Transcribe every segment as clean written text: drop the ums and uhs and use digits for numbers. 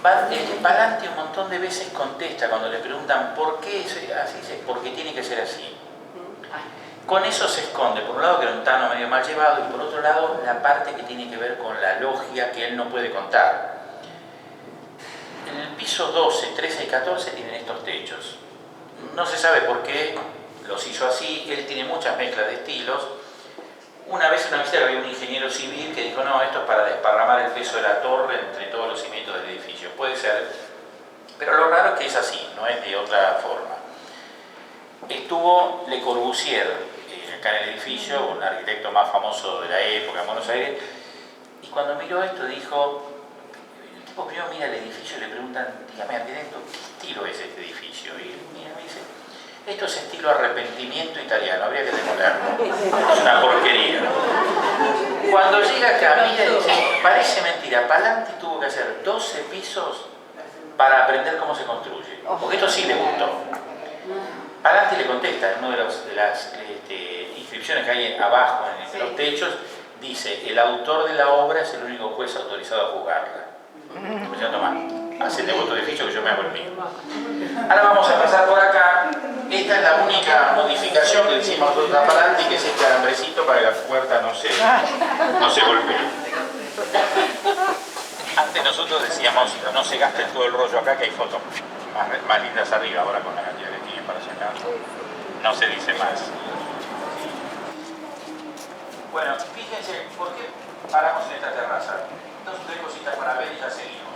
Pallanti un montón de veces contesta cuando le preguntan por qué es así, dice, porque tiene que ser así. Con eso se esconde, por un lado, que era un Tano medio mal llevado, y por otro lado, la parte que tiene que ver con la logia que él no puede contar. En el piso 12, 13 y 14 tienen estos techos. No se sabe por qué los hizo así, él tiene muchas mezclas de estilos. Una vez en una visita había un ingeniero civil que dijo, no, esto es para desparramar el peso de la torre entre todos los cimientos del edificio. Puede ser, pero lo raro es que es así, no es de otra forma. Estuvo Le Corbusier acá en el edificio, un arquitecto más famoso de la época en Buenos Aires, y cuando miró esto dijo, el tipo primero mira el edificio y le preguntan, dígame arquitecto, ¿qué estilo es este edificio? Y él mira y me dice, esto es estilo arrepentimiento italiano, habría que demolerlo, es una porquería. Cuando llega acá, mira y dice, parece mentira, Pallanti tuvo que hacer 12 pisos para aprender cómo se construye, porque esto sí le gustó. Pallanti le contesta en una de las inscripciones que hay abajo en los techos, dice, el autor de la obra es el único juez autorizado a juzgarla. Pues ya toma, hacete voto de oficio que yo me hago el mío. Ahora vamos a pasar por acá. Esta es la única modificación que hicimos nosotros a Pallanti, que es este alambrecito para que la puerta no se golpee. Antes nosotros decíamos, no se gaste todo el rollo acá, que hay fotos más lindas arriba, ahora con la cantidad que tienen para sacar. No se dice más. Bueno, fíjense, ¿por qué paramos en esta terraza? Dos o tres cositas para ver y ya seguimos.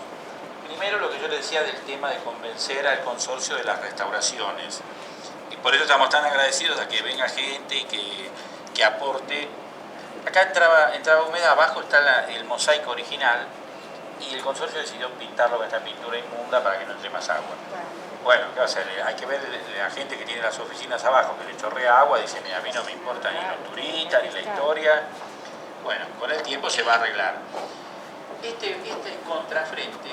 Primero, lo que yo les decía del tema de convencer al consorcio de las restauraciones. Y por eso estamos tan agradecidos a que venga gente y que aporte. Acá entraba humedad, abajo está el mosaico original y el consorcio decidió pintarlo con esta pintura inmunda para que no entre más agua. Bueno, ¿qué va a hacer? Hay que ver la gente que tiene las oficinas abajo, que le chorrea agua, dice, a mí no me importa ni los turistas, ni la historia. Bueno, con el tiempo se va a arreglar. Este contrafrente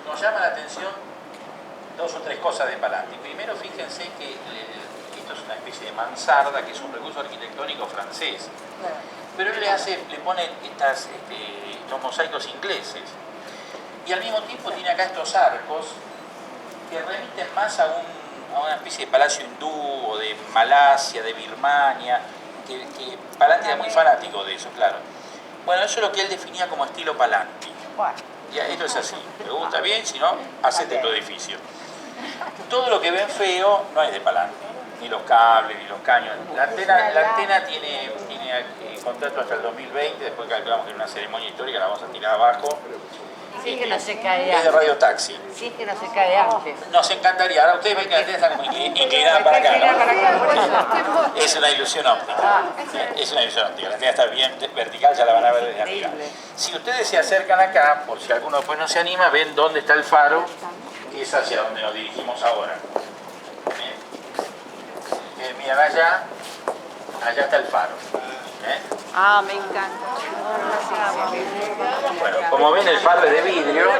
nos llama la atención dos o tres cosas de Pallanti. Primero, fíjense que esto es una especie de mansarda, que es un recurso arquitectónico francés. Pero él le pone estos mosaicos ingleses. Y al mismo tiempo tiene acá estos arcos que remiten más a una especie de palacio hindú o de Malasia, de Birmania, que Pallanti era muy fanático de eso, claro. Bueno, eso es lo que él definía como estilo Pallanti. Ya, esto es así, me gusta bien, si no, hacete tu edificio. Todo lo que ven feo no es de Pallanti, ni los cables, ni los caños. La antena tiene contrato hasta el 2020, después calculamos que en una ceremonia histórica la vamos a tirar abajo. Sí, que no se cae es de Radio Taxi. Sí, que no se cae antes. Nos encantaría. Ahora ustedes ven que la antena está como inclinada para acá, ¿no? Es una ilusión óptica. Es una ilusión óptica. La antena está bien vertical, ya la van a ver desde arriba. Si ustedes se acercan acá, por si alguno después no se anima, ven dónde está el faro, que es hacia donde nos dirigimos ahora. Miren allá está el faro. Me encanta. Bueno, como ven, el faro es de vidrio.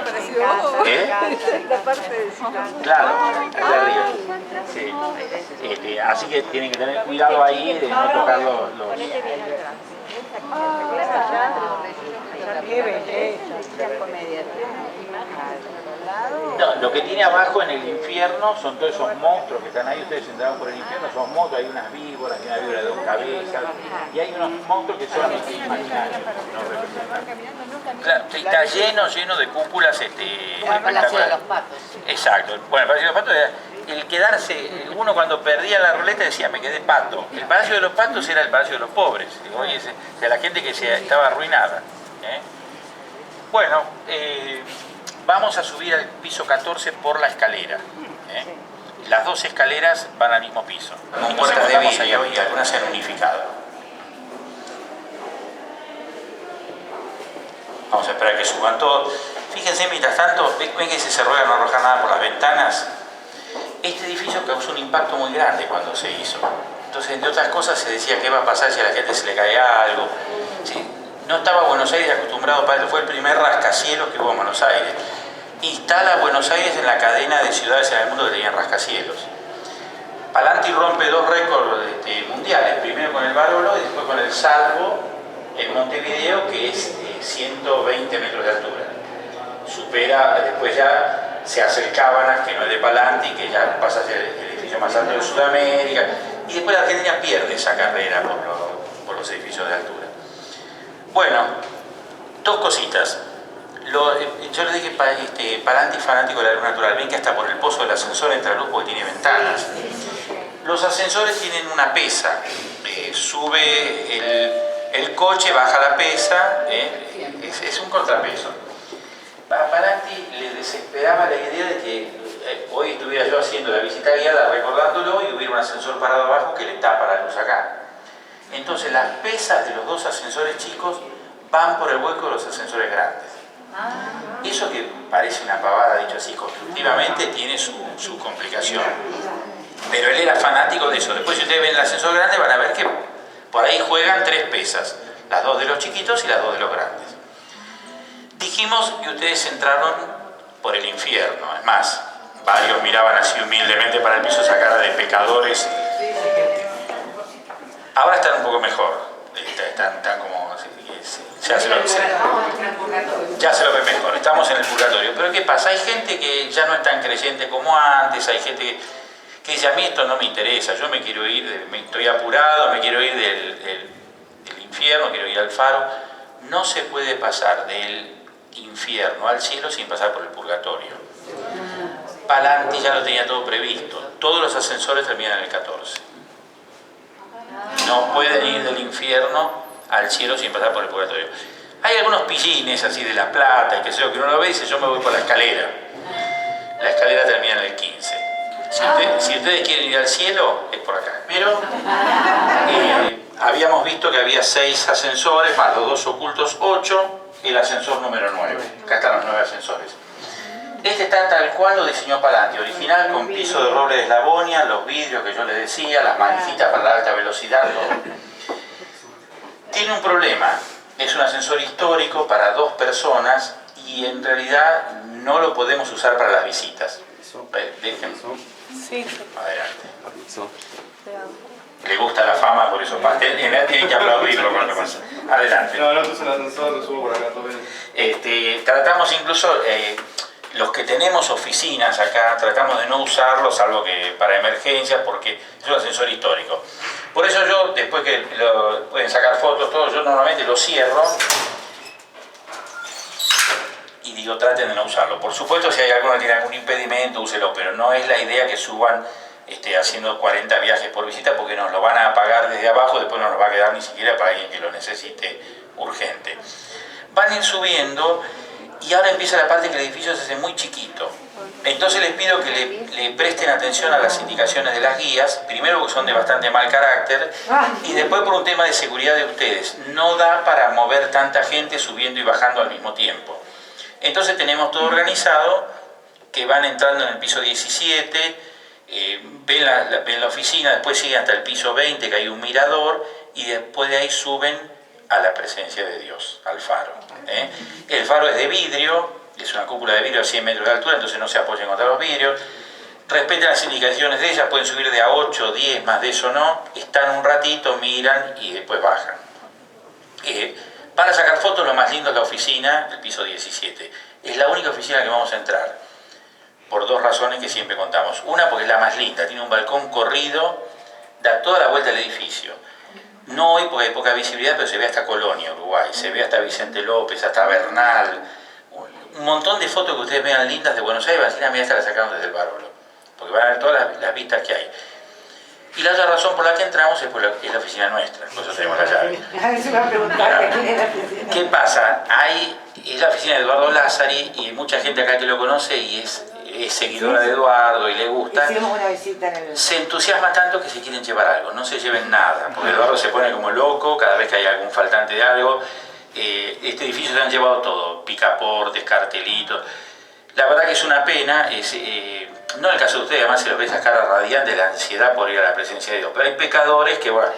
Claro, allá arriba. Sí. Así que tienen que tener cuidado ahí de no tocar los... No, lo que tiene abajo en el infierno son todos esos monstruos que están ahí. Ustedes entraron por el infierno, son monstruos, hay unas víboras, hay una víbora de 2 cabezas y hay unos monstruos que son imaginarios, no representan. Claro, está lleno de cúpulas el Palacio de los Patos. Exacto. Bueno, el Palacio de los Patos era el quedarse, uno cuando perdía la ruleta decía, me quedé pato. El Palacio de los Patos era el Palacio de los Pobres, de la gente que estaba arruinada. Bueno, vamos a subir al piso 14 por la escalera. Las dos escaleras van al mismo piso. Con puertas de vidrio y algunas se han unificado. Vamos a esperar a que suban todos. Fíjense, mientras tanto, ven que se cerró a no arrojar nada por las ventanas. Este edificio causó un impacto muy grande cuando se hizo. Entonces, entre otras cosas, se decía qué va a pasar si a la gente se le cae algo. Sí, no estaba Buenos Aires acostumbrado para eso, fue el primer rascacielos que hubo en Buenos Aires. Instala Buenos Aires en la cadena de ciudades en el mundo que tenían rascacielos. Pallanti rompe 2 récords mundiales, primero con el Barolo y después con el Salvo en Montevideo, que es 120 metros de altura. supera, después ya se hace el Cábanas, que no es de Pallanti, que ya pasa a ser el edificio más alto de Sudamérica, y después la Argentina pierde esa carrera por los edificios de altura. Bueno, dos cositas. Yo les dije que Pallanti es fanático de la luz natural. Ven que hasta por el pozo del ascensor entra luz porque tiene ventanas. Los ascensores tienen una pesa. Sube el coche, baja la pesa, es un contrapeso. A Pallanti le desesperaba la idea de que hoy estuviera yo haciendo la visita guiada recordándolo y hubiera un ascensor parado abajo que le tapa la luz acá. Entonces las pesas de los dos ascensores chicos van por el hueco de los ascensores grandes. Eso que parece una pavada, dicho así, constructivamente tiene su complicación. Pero él era fanático de eso. Después, si ustedes ven el ascensor grande, van a ver que por ahí juegan tres pesas. Las dos de los chiquitos y las dos de los grandes. Dijimos que ustedes entraron por el infierno. Es más, varios miraban así humildemente para el piso, esa cara de pecadores. Ahora están un poco mejor. Están como... Ya se lo ve mejor, estamos en el purgatorio. Pero ¿qué pasa? Hay gente que ya no es tan creyente como antes, hay gente que dice, a mí esto no me interesa, yo me quiero ir, estoy apurado, me quiero ir del infierno, quiero ir al faro. No se puede pasar del infierno al cielo sin pasar por el purgatorio. Pallanti ya lo tenía todo previsto, todos los ascensores terminan en el 14. No pueden ir del infierno al cielo sin pasar por el purgatorio. Hay algunos pillines así de La Plata y que sé yo, que uno lo ve y dice, yo me voy por la escalera. La escalera termina en el 15. Si ustedes quieren ir al cielo, es por acá. Pero habíamos visto que había 6 ascensores, más los 2 ocultos 8, el ascensor número 9. Acá están los 9 ascensores. Este está tal cual lo diseñó Pallanti, original, con piso de roble de eslabonia, los vidrios que yo les decía, las manecitas para la alta velocidad, todo. Tiene un problema, es un ascensor histórico para 2 personas y en realidad no lo podemos usar para las visitas. Déjenme. Sí. Adelante. Le gusta la fama, por eso tienen que aplaudirlo cuando pasa. Adelante. No, puse el ascensor, lo subo por acá también. Tratamos incluso, los que tenemos oficinas acá, tratamos de no usarlo, salvo que para emergencias, porque es un ascensor histórico. Por eso yo, después que pueden sacar fotos, todo, yo normalmente lo cierro y digo, traten de no usarlo. Por supuesto, si hay alguno que tiene algún impedimento, úselo, pero no es la idea que suban haciendo 40 viajes por visita, porque nos lo van a pagar desde abajo, después no nos va a quedar ni siquiera para alguien que lo necesite urgente. Van a ir subiendo y ahora empieza la parte que el edificio se hace muy chiquito. Entonces les pido que le presten atención a las indicaciones de las guías, primero porque son de bastante mal carácter y después por un tema de seguridad de ustedes. No da para mover tanta gente subiendo y bajando al mismo tiempo. Entonces tenemos todo organizado, que van entrando en el piso 17, ven la oficina, después siguen hasta el piso 20 que hay un mirador y después de ahí suben a la presencia de Dios, al faro. El faro es de vidrio, es una cúpula de vidrio a 100 metros de altura, entonces no se apoyen contra los vidrios. Respetan las indicaciones de ellas, pueden subir de a 8, 10, más de eso no. Están un ratito, miran y después bajan. Para sacar fotos, lo más lindo es la oficina, el piso 17. Es la única oficina que vamos a entrar, por 2 razones que siempre contamos. Una, porque es la más linda, tiene un balcón corrido, da toda la vuelta al edificio. No hoy porque hay poca visibilidad, pero se ve hasta Colonia, Uruguay, se ve hasta Vicente López, hasta Bernal. Un montón de fotos que ustedes vean lindas de Buenos Aires, van a decir, esta la sacaron desde el Bárbaro, porque van a ver todas las vistas que hay. Y la otra razón por la que entramos es es la oficina nuestra, por eso tenemos la llave. ¿Qué pasa? Es la oficina de Eduardo Lázari y hay mucha gente acá que lo conoce y es seguidora de Eduardo y le gusta. Hicimos una visita en el... Se entusiasma tanto que se quieren llevar algo, no se lleven nada, porque Eduardo se pone como loco cada vez que hay algún faltante de algo. Este edificio se han llevado todo, picaportes, cartelitos. La verdad que es una pena, no en el caso de ustedes, además se los ve esas caras radiantes de la ansiedad por ir a la presencia de Dios, pero hay pecadores que, bueno,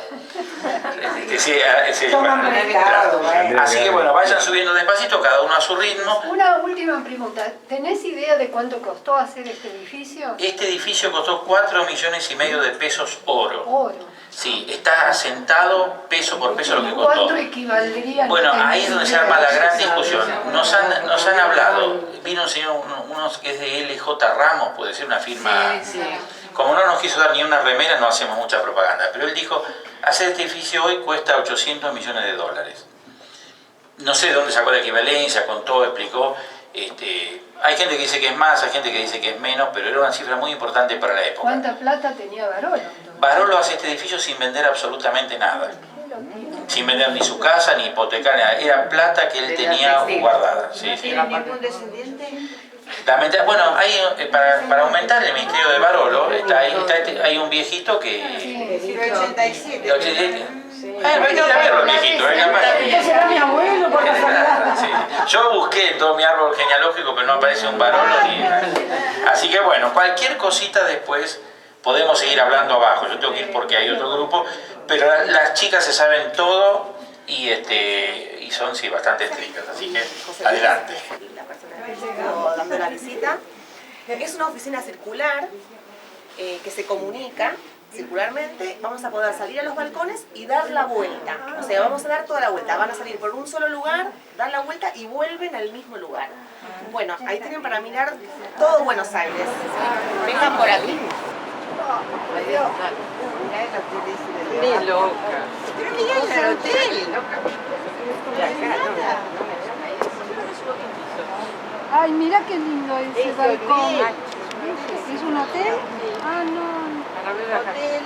Toman mercado, así que bueno, vayan subiendo despacito, cada uno a su ritmo. Una última última pregunta. ¿Tenés idea de cuánto costó hacer este edificio? Este edificio costó 4,5 millones de pesos oro. Oro. Sí, está asentado peso por peso lo que costó. ¿Cuánto equivaldría? Bueno, ahí es donde se arma la gran discusión. Nos han hablado, vino un señor, uno que es de LJ Ramos, puede ser una firma. Sí, sí. Como no nos quiso dar ni una remera, no hacemos mucha propaganda. Pero él dijo, hacer este edificio hoy cuesta 800 millones de dólares. No sé de dónde sacó la equivalencia, contó, explicó. Hay gente que dice que es más, hay gente que dice que es menos, pero era una cifra muy importante para la época. ¿Cuánta plata tenía Barolo, entonces? Barolo hace este edificio sin vender absolutamente nada. Sin vender ni su casa, ni hipotecar, nada. Era plata que él tenía guardada. Sí, sí. ¿Ningún descendiente? Bueno, para aumentar el misterio de Barolo, hay un viejito que... 87. 87. Hay que ir a verlo, viejito, capaz. Será mi abuelo, por casualidad. Sí. Yo busqué en todo mi árbol genealógico, pero no aparece un Barolo ni... Así que bueno, cualquier cosita después podemos seguir hablando abajo. Yo tengo que ir porque hay otro grupo, pero las chicas se saben todo y son sí bastante estrictas, así que adelante. La persona que estuvo dando la visita. Es una oficina circular que se comunica circularmente. Vamos a poder salir a los balcones y dar la vuelta. O sea, vamos a dar toda la vuelta. Van a salir por un solo lugar, dar la vuelta y vuelven al mismo lugar. Bueno, ahí tienen para mirar todo Buenos Aires. Vengan por aquí. Ni loca. Pero mira el hotel. Ay, mira qué lindo ese balcón. ¿Es un hotel? Ah, no. Hotel.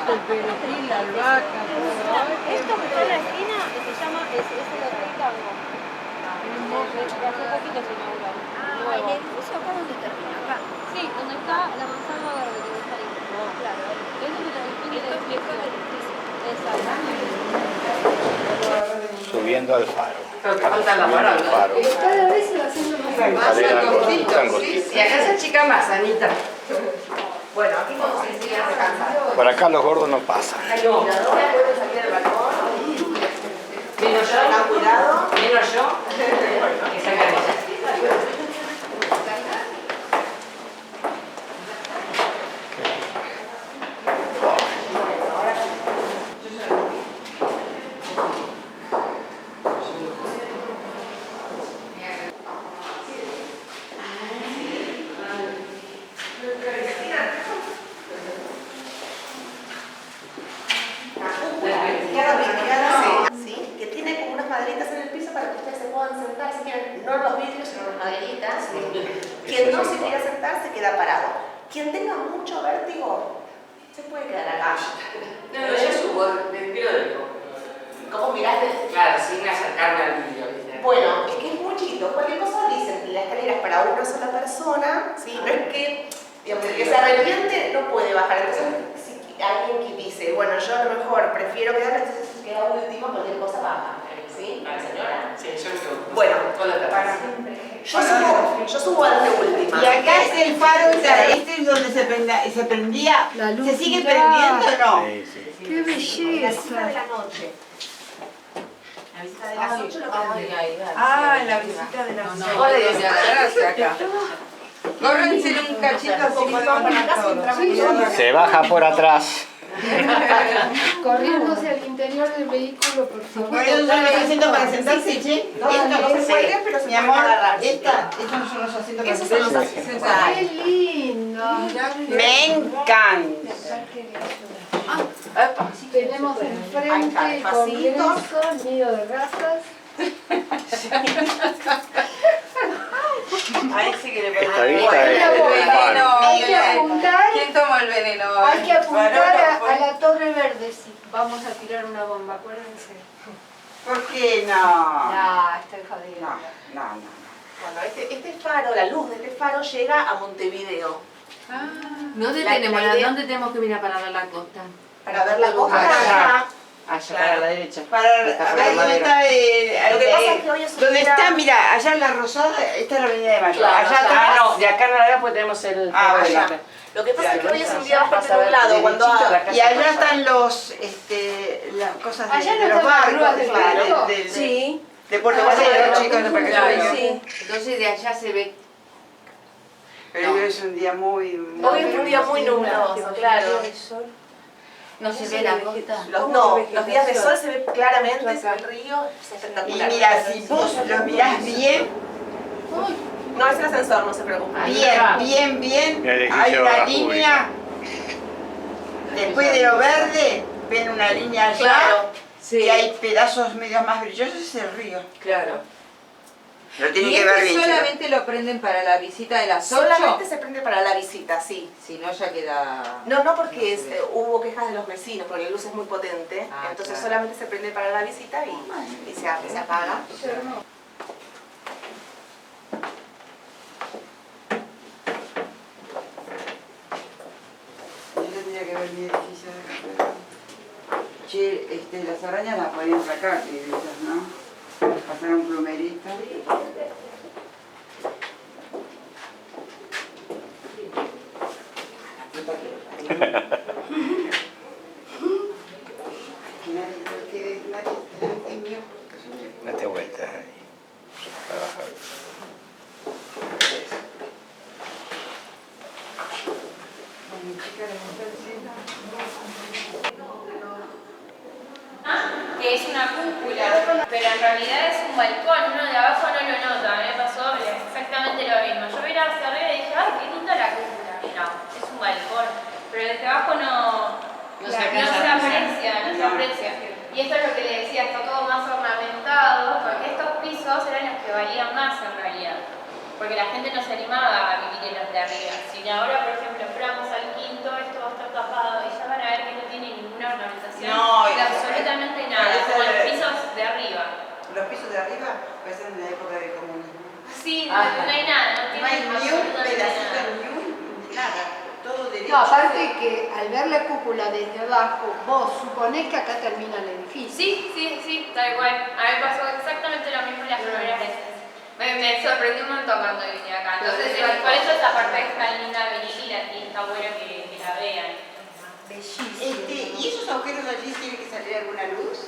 El perejil, la albahaca, Esto que está en la esquina se llama, es el Hotel Tango. De hace poquito se inauguró. ¿El edificio acá dónde termina? Acá. Sí, donde está la manzana verde que está ahí. Claro. Es donde está el fin del edificio. Exacto. Subiendo al faro. Pero te falta la parada. Faro. Cada vez se va haciendo más Escalera angostito. angostita. Y acá se achica más, Anita. Bueno, aquí vamos a seguir a descansar. Por acá los gordos no pasan. Hay miradora, pueden salir al balcón. Menos yo, Tengan cuidado. menos yo. Que salgan ellas. ¿Sí? Que tiene como unas maderitas en el piso para que ustedes se puedan sentar si quieren, no los vidrios, sino las maderitas. Quien no se quiera sentar se queda parado. Quien tenga mucho vértigo se puede quedar acá. No, yo subo, despiro del todo. ¿Cómo miraste? Claro, sin acercarme al vídeo, ¿viste? Bueno, es que es muy chiquito. Cualquier cosa dicen que la escalera es para una sola persona, ¿sí? No es que, digamos, el que se arrepiente no puede bajar. Entonces, si alguien que dice, bueno, yo a lo mejor prefiero quedarme, entonces queda último, cualquier cosa baja. ¿Sí? ¿La señora? Sí, yo me quedo. Bueno, toda la tarde. yo subo a la última. Y acá es el faro, este es donde se prendía. La luz ¿Se sigue mirá. prendiendo o no? Sí, sí. Qué La visita de belleza. la noche. La visita de la noche lo prende. Ah, la visita de la No, le dice a la gracia acá. Córrense un cachito así Vamos para acá sin todo. trabajo. Se baja por atrás. Corriendo hacia el interior del vehículo, por favor. Por eso son los asientos para sentarse, che. No, esto no se puede, pero se Mi puede amor, agarrar. estos son los asientos para Esos son los sentarse. asientos. ¡Qué lindo! Me encanta. Tenemos enfrente Congreso, Nido de Razas. Ahí sí que le ponemos. Esta vista es del faro. Hay que apuntar, ¿Quién tomó el veneno? hay que apuntar a Bueno, la Torre Verde si vamos a tirar una bomba, acuérdense. ¿Por qué no? No, estoy jodida. No. Bueno, este faro, la luz de este faro llega a Montevideo. ¿Dónde La idea- ¿Dónde tenemos que mirar para ver la costa? Para ver la costa Allá. Allá, Claro. para la derecha. Para a ver dónde está Lo que pasa es que hoy es un ¿Dónde día- está? Mira, allá en la Rosada, esta es la avenida de Mayo. Claro, allá allá. atrás. Ah, no, de acá no la veo porque tenemos el... Ah, allá. bueno. Lo que pasa es que hoy es un día Vas bastante a ver nublado. Cuando derechito la casa Y allá Rosada. están los, las cosas Allá de no los están las barcos, grúas del puerto. Sí. de Puerto Ah, Valero, bueno. chicos, para que Claro, lo vean. Sí. Entonces de allá se ve... Pero hoy es un día muy... Hoy es un día muy nubloso, claro. No se ve la costa. Los días de sol se ve claramente, se ve el río, es Y espectacular. mira, si vos lo mirás bien, No es el ascensor, no se preocupe. bien, Mira el edificio hay de una la línea, después de lo verde, ven una línea allá, Claro. y hay pedazos medio más brillosos, es el río. Claro. Lo tienen ¿Y que ver este bien. solamente lo prenden para la visita de las 8? Solamente se prende para la visita, sí. Si no, ya queda... No porque hubo quejas de los vecinos, porque la luz es muy potente, Ah, entonces claro. solamente se prende para la visita y se apaga. Yo tendría que ver mi edificio de acá. Che, las arañas las podían sacar, esas, ¿no? Pasar a un plumerito. Date vuelta ahí. Para bajar. Que es una cúpula, pero en realidad es un balcón, uno de abajo no lo nota, me pasó exactamente lo mismo. Yo miraba hacia arriba y dije, ay, qué linda la cúpula, no, es un balcón, pero desde abajo no se aprecia. Y esto es lo que le decía, está todo más ornamentado, porque estos pisos eran los que valían más en realidad, porque la gente no se animaba a vivir en los de arriba. Si ahora, por ejemplo, fuéramos al quinto, esto va a estar tapado y ya van a ver que no tiene ninguna ornamentación de absolutamente nada, como los pisos de arriba. Los pisos de arriba parecen de la época del comunismo. Sí, no hay nada, no No hay tiene ni un absolutamente pedacito, nada. ni un nada. Todo derecho. No, aparte que al ver la cúpula desde abajo, vos suponés que acá termina el edificio. Sí, tal cual. A mí pasó exactamente lo mismo las primeras veces. Me sorprendió un montón cuando vine acá. Entonces, por eso esta parte es tan linda venir y está bueno que la vean. ¿Y esos agujeros allí tiene que salir alguna luz?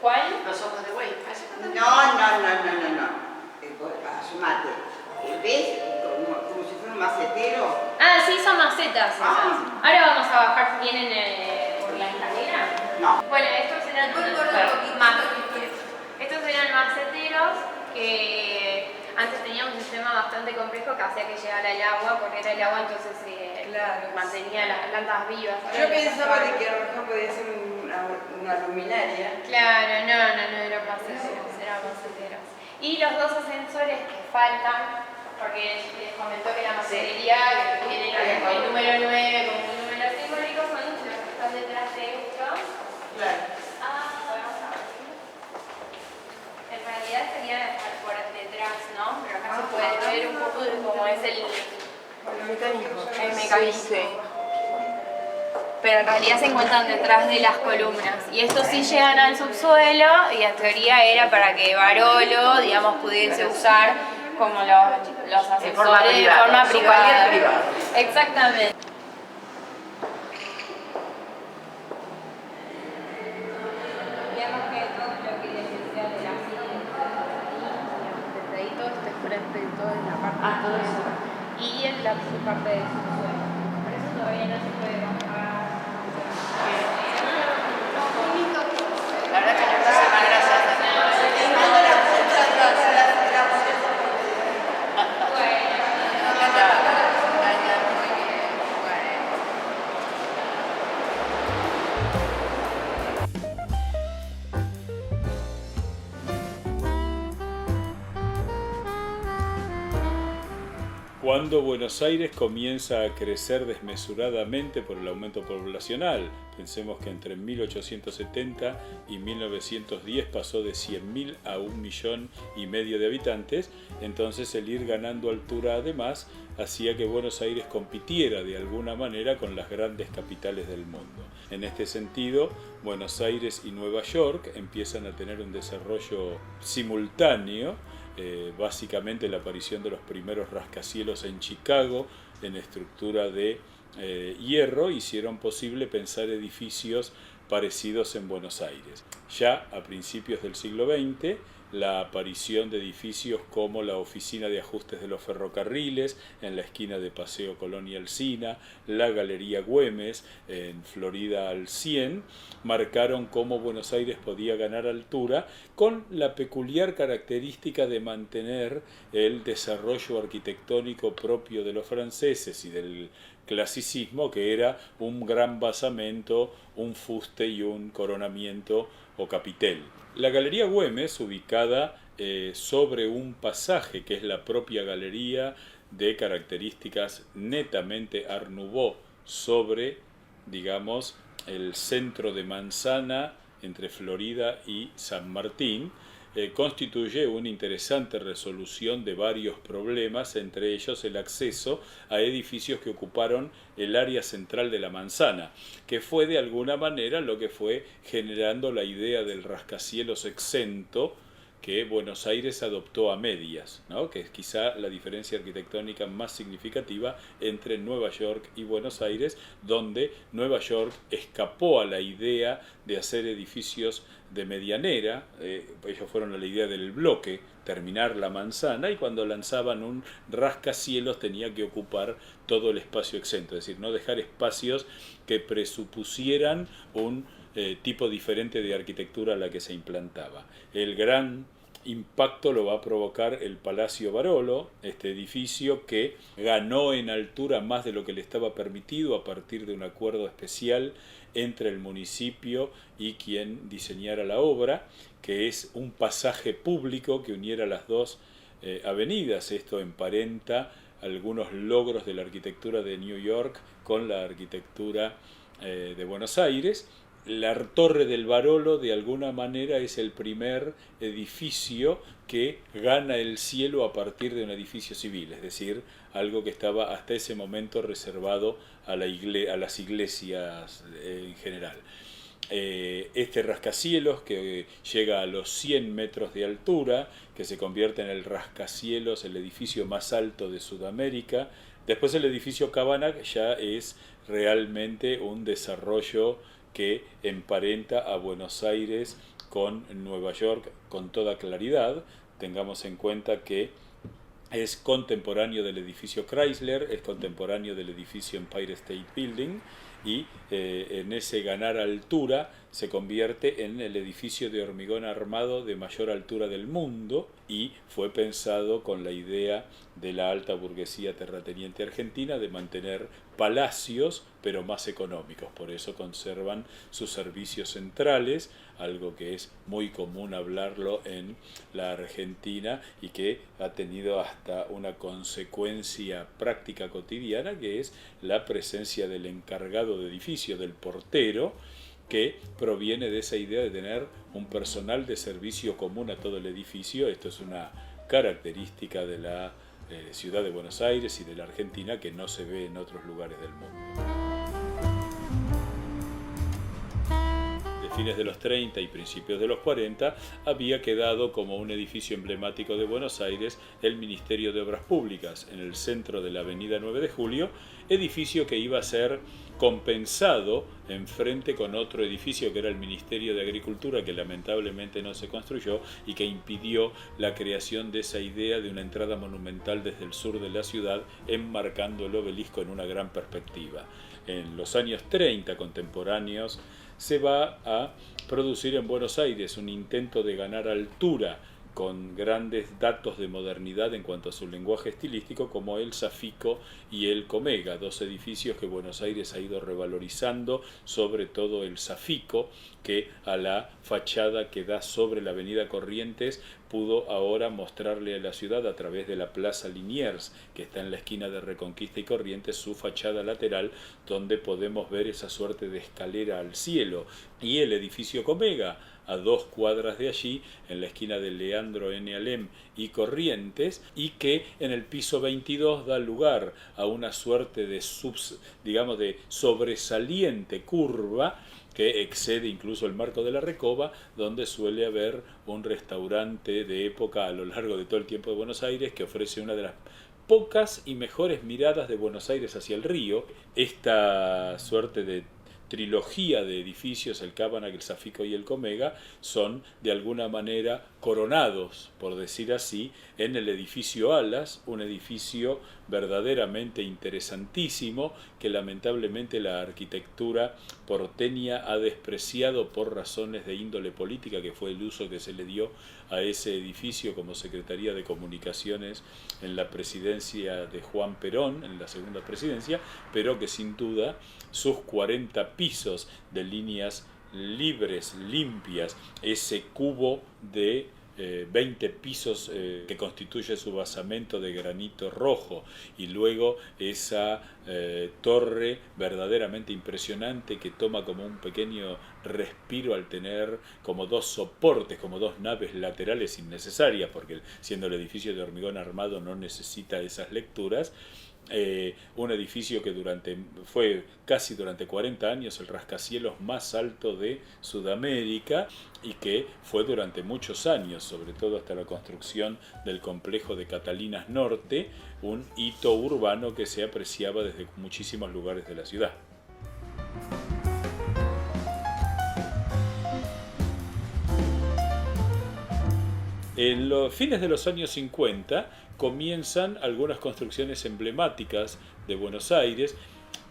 ¿Cuál? Los ojos de buey. No. Asumate. ¿Ves? Como si fuera un macetero. Ah, sí, son macetas esas. Ah. Ahora vamos a bajar si vienen por la escalera. No. Bueno, estos eran estos eran maceteros que antes tenían un sistema bastante complejo que hacía que llegara el agua, porque era el agua entonces mantenía las plantas vivas. Yo pensaba de que a lo mejor podía ser una luminaria. Claro, no, eran maceteros. Y los dos ascensores que faltan, porque les comentó que la macetería que tiene el número 9 como un número simbólico son los que están detrás de esto. Claro. Podemos abrir. En realidad sería por detrás, ¿no? Pero acá se puede ver un poco de cómo es el mecanismo. Pero en realidad se encuentran detrás de las columnas. Y estos sí llegan al subsuelo y en teoría era para que Barolo, digamos, pudiese usar como los ascensores de forma privada. Exactamente. Digamos que todo lo que les decía de la desde ahí todo este frente, toda la parte de eso. Y en la parte del subsuelo. Por eso todavía no se puede bajar. Cuando Buenos Aires comienza a crecer desmesuradamente por el aumento poblacional, pensemos que entre 1870 y 1910 pasó de 100.000 a 1,5 millones de habitantes, entonces el ir ganando altura además hacía que Buenos Aires compitiera de alguna manera con las grandes capitales del mundo. En este sentido, Buenos Aires y Nueva York empiezan a tener un desarrollo simultáneo. Básicamente la aparición de los primeros rascacielos en Chicago en estructura de hierro hicieron posible pensar edificios parecidos en Buenos Aires. Ya a principios del siglo XX, la aparición de edificios como la Oficina de Ajustes de los Ferrocarriles en la esquina de Paseo Colón y Alsina, la Galería Güemes en Florida al 100, marcaron cómo Buenos Aires podía ganar altura con la peculiar característica de mantener el desarrollo arquitectónico propio de los franceses y del clasicismo, que era un gran basamento, un fuste y un coronamiento o capitel. La Galería Güemes, ubicada sobre un pasaje que es la propia galería de características netamente Art Nouveau sobre, digamos, el centro de manzana entre Florida y San Martín, constituye una interesante resolución de varios problemas, entre ellos el acceso a edificios que ocuparon el área central de la manzana, que fue de alguna manera lo que fue generando la idea del rascacielos exento que Buenos Aires adoptó a medias, ¿no? Que es quizá la diferencia arquitectónica más significativa entre Nueva York y Buenos Aires, donde Nueva York escapó a la idea de hacer edificios de medianera. Ellos fueron a la idea del bloque, terminar la manzana, y cuando lanzaban un rascacielos tenía que ocupar todo el espacio exento, es decir, no dejar espacios que presupusieran un tipo diferente de arquitectura a la que se implantaba. El gran impacto lo va a provocar el Palacio Barolo, este edificio que ganó en altura más de lo que le estaba permitido a partir de un acuerdo especial entre el municipio y quien diseñara la obra, que es un pasaje público que uniera las dos avenidas. Esto emparenta algunos logros de la arquitectura de New York con la arquitectura de Buenos Aires. La Torre del Barolo de alguna manera es el primer edificio que gana el cielo a partir de un edificio civil, es decir, algo que estaba hasta ese momento reservado a las iglesias en general. Este rascacielos que llega a los 100 metros de altura, que se convierte en el rascacielos, el edificio más alto de Sudamérica. Después el edificio Cabana ya es realmente un desarrollo que emparenta a Buenos Aires con Nueva York con toda claridad. Tengamos en cuenta que es contemporáneo del edificio Chrysler, es contemporáneo del edificio Empire State Building, y en ese ganar altura se convierte en el edificio de hormigón armado de mayor altura del mundo, y fue pensado con la idea de la alta burguesía terrateniente argentina de mantener palacios pero más económicos. Por eso conservan sus servicios centrales, algo que es muy común hablarlo en la Argentina y que ha tenido hasta una consecuencia práctica cotidiana, que es la presencia del encargado de edificio, del portero, que proviene de esa idea de tener un personal de servicio común a todo el edificio. Esto es una característica de la ciudad de Buenos Aires y de la Argentina que no se ve en otros lugares del mundo. De fines de los 30 y principios de los 40 había quedado como un edificio emblemático de Buenos Aires el Ministerio de Obras Públicas en el centro de la avenida 9 de Julio, edificio que iba a ser compensado enfrente con otro edificio que era el Ministerio de Agricultura, que lamentablemente no se construyó y que impidió la creación de esa idea de una entrada monumental desde el sur de la ciudad, enmarcando el obelisco en una gran perspectiva. En los años 30 contemporáneos se va a producir en Buenos Aires un intento de ganar altura con grandes datos de modernidad en cuanto a su lenguaje estilístico, como el Safico y el Comega, dos edificios que Buenos Aires ha ido revalorizando, sobre todo el Safico, que a la fachada que da sobre la avenida Corrientes pudo ahora mostrarle a la ciudad a través de la Plaza Liniers, que está en la esquina de Reconquista y Corrientes, su fachada lateral, donde podemos ver esa suerte de escalera al cielo. Y el edificio Comega, a 2 cuadras de allí, en la esquina de Leandro N. Alem y Corrientes, y que en el piso 22 da lugar a una suerte de, de sobresaliente curva que excede incluso el marco de la Recoba, donde suele haber un restaurante de época a lo largo de todo el tiempo de Buenos Aires, que ofrece una de las pocas y mejores miradas de Buenos Aires hacia el río. Esta suerte de trilogía de edificios, el Cábana, el Safico y el Comega, son de alguna manera coronados, por decir así, en el edificio Alas, un edificio verdaderamente interesantísimo que lamentablemente la arquitectura porteña ha despreciado por razones de índole política, que fue el uso que se le dio a ese edificio como Secretaría de Comunicaciones en la presidencia de Juan Perón, en la segunda presidencia, pero que sin duda sus 40 pisos de líneas libres, limpias, ese cubo de 20 pisos que constituye su basamento de granito rojo, y luego esa torre verdaderamente impresionante que toma como un pequeño respiro al tener como 2 soportes, como 2 naves laterales innecesarias, porque siendo el edificio de hormigón armado no necesita esas lecturas. Un edificio que fue casi durante 40 años el rascacielos más alto de Sudamérica, y que fue durante muchos años, sobre todo hasta la construcción del complejo de Catalinas Norte, un hito urbano que se apreciaba desde muchísimos lugares de la ciudad. En los fines de los años 50 comienzan algunas construcciones emblemáticas de Buenos Aires.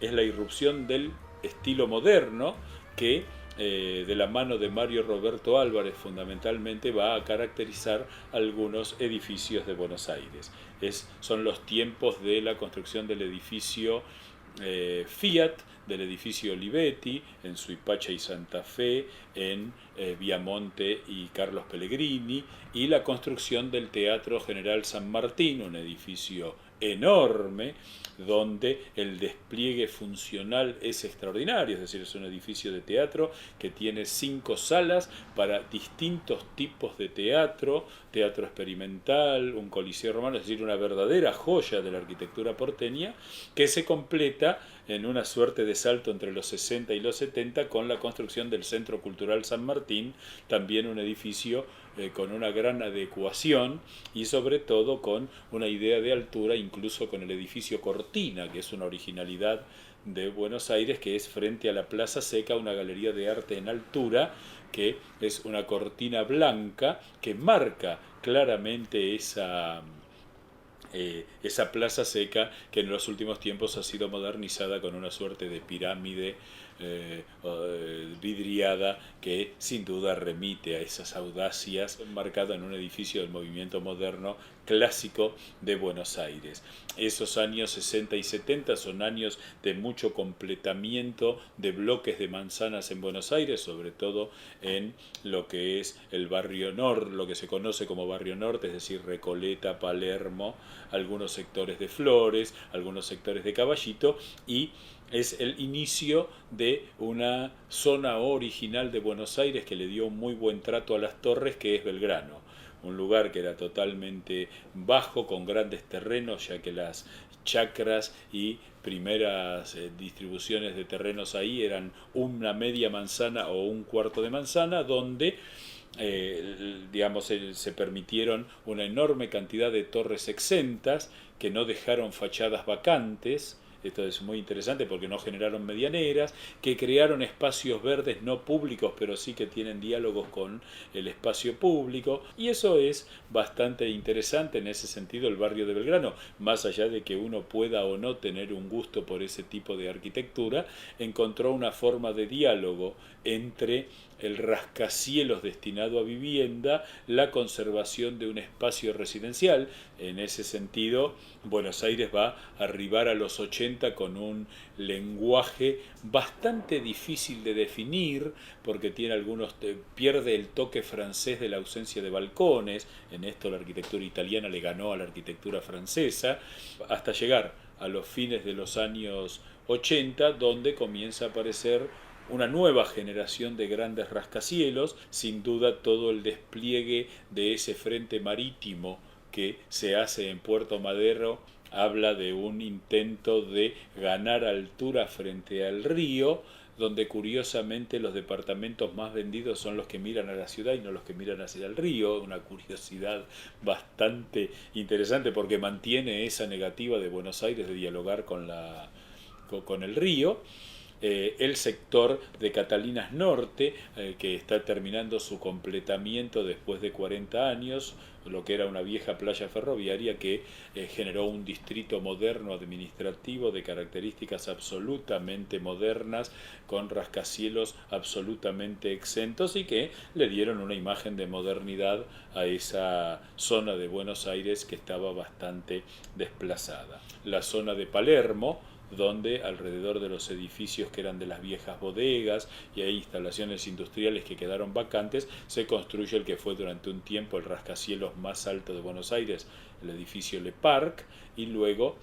Es la irrupción del estilo moderno que de la mano de Mario Roberto Álvarez fundamentalmente va a caracterizar algunos edificios de Buenos Aires. Son los tiempos de la construcción del edificio Fiat, del edificio Olivetti en Suipacha y Santa Fe, en Viamonte y Carlos Pellegrini, y la construcción del Teatro General San Martín, un edificio enorme donde el despliegue funcional es extraordinario, es decir, es un edificio de teatro que tiene 5 salas para distintos tipos de teatro, teatro experimental, un coliseo romano, es decir, una verdadera joya de la arquitectura porteña, que se completa en una suerte de salto entre los 60 y los 70 con la construcción del Centro Cultural San Martín, también un edificio con una gran adecuación y sobre todo con una idea de altura, incluso con el edificio Cortina, que es una originalidad de Buenos Aires, que es frente a la Plaza Seca, una galería de arte en altura, que es una cortina blanca que marca claramente esa Plaza Seca, que en los últimos tiempos ha sido modernizada con una suerte de pirámide vidriada que sin duda remite a esas audacias, marcada en un edificio del movimiento moderno clásico de Buenos Aires. Esos años 60 y 70 son años de mucho completamiento de bloques de manzanas en Buenos Aires, sobre todo en lo que es el barrio norte, lo que se conoce como barrio norte, es decir, Recoleta, Palermo, algunos sectores de Flores, algunos sectores de Caballito, y es el inicio de una zona original de Buenos Aires que le dio un muy buen trato a las torres, que es Belgrano, un lugar que era totalmente bajo, con grandes terrenos, ya que las chacras y primeras distribuciones de terrenos ahí eran una media manzana o un cuarto de manzana, donde se permitieron una enorme cantidad de torres exentas que no dejaron fachadas vacantes. Esto es muy interesante porque no generaron medianeras, que crearon espacios verdes no públicos, pero sí que tienen diálogos con el espacio público, y eso es bastante interesante en ese sentido el barrio de Belgrano. Más allá de que uno pueda o no tener un gusto por ese tipo de arquitectura, encontró una forma de diálogo entre el rascacielos destinado a vivienda, la conservación de un espacio residencial. En ese sentido, Buenos Aires va a arribar a los 80 con un lenguaje bastante difícil de definir, porque tiene pierde el toque francés de la ausencia de balcones. En esto la arquitectura italiana le ganó a la arquitectura francesa, hasta llegar a los fines de los años 80, donde comienza a aparecer una nueva generación de grandes rascacielos. Sin duda todo el despliegue de ese frente marítimo que se hace en Puerto Madero habla de un intento de ganar altura frente al río, donde curiosamente los departamentos más vendidos son los que miran a la ciudad y no los que miran hacia el río. Una curiosidad bastante interesante, porque mantiene esa negativa de Buenos Aires de dialogar con el río. El sector de Catalinas Norte, que está terminando su completamiento después de 40 años, lo que era una vieja playa ferroviaria que generó un distrito moderno administrativo de características absolutamente modernas, con rascacielos absolutamente exentos, y que le dieron una imagen de modernidad a esa zona de Buenos Aires que estaba bastante desplazada. La zona de Palermo, donde alrededor de los edificios que eran de las viejas bodegas y hay instalaciones industriales que quedaron vacantes, se construye el que fue durante un tiempo el rascacielos más alto de Buenos Aires, el edificio Le Parc, y luego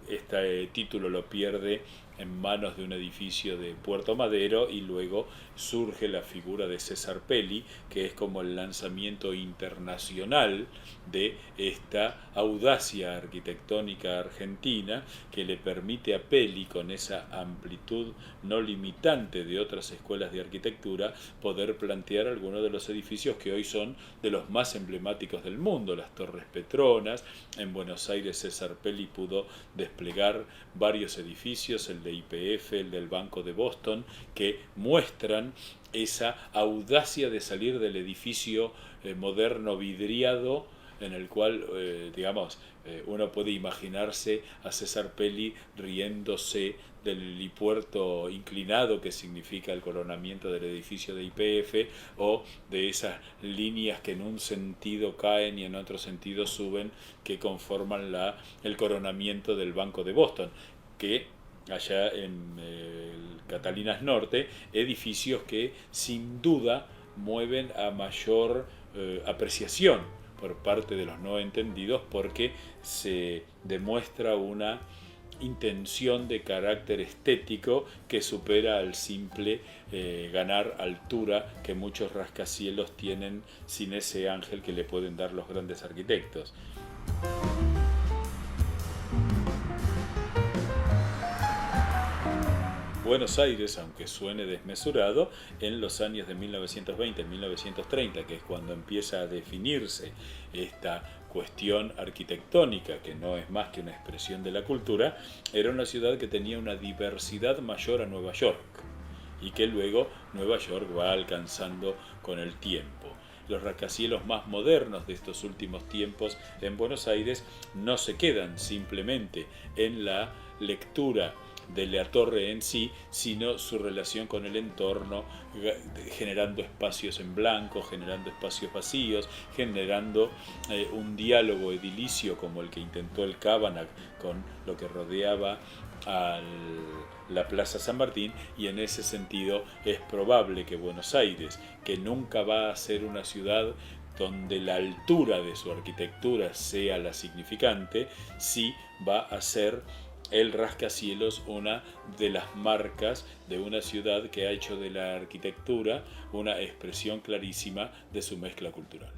este título lo pierde en manos de un edificio de Puerto Madero, y luego surge la figura de César Pelli, que es como el lanzamiento internacional de esta audacia arquitectónica argentina, que le permite a Pelli, con esa amplitud no limitante de otras escuelas de arquitectura, poder plantear algunos de los edificios que hoy son de los más emblemáticos del mundo, las Torres Petronas. En Buenos Aires César Pelli pudo desplegar varios edificios, el de YPF, el del Banco de Boston, que muestran esa audacia de salir del edificio moderno vidriado, en el cual, uno puede imaginarse a César Pelli riéndose del helipuerto inclinado que significa el coronamiento del edificio de YPF, o de esas líneas que en un sentido caen y en otro sentido suben, que conforman el coronamiento del Banco de Boston, que allá en Catalinas Norte, edificios que sin duda mueven a mayor apreciación por parte de los no entendidos, porque se demuestra una intención de carácter estético que supera al simple ganar altura que muchos rascacielos tienen sin ese ángel que le pueden dar los grandes arquitectos. Buenos Aires, aunque suene desmesurado, en los años de 1920, 1930, que es cuando empieza a definirse esta cuestión arquitectónica, que no es más que una expresión de la cultura, era una ciudad que tenía una diversidad mayor a Nueva York, y que luego Nueva York va alcanzando con el tiempo. Los rascacielos más modernos de estos últimos tiempos en Buenos Aires no se quedan simplemente en la lectura de la torre en sí, sino su relación con el entorno, generando espacios en blanco, generando espacios vacíos, generando un diálogo edilicio como el que intentó el Cábana con lo que rodeaba a la Plaza San Martín. Y en ese sentido es probable que Buenos Aires, que nunca va a ser una ciudad donde la altura de su arquitectura sea la significante, sí va a ser el rascacielos una de las marcas de una ciudad que ha hecho de la arquitectura una expresión clarísima de su mezcla cultural.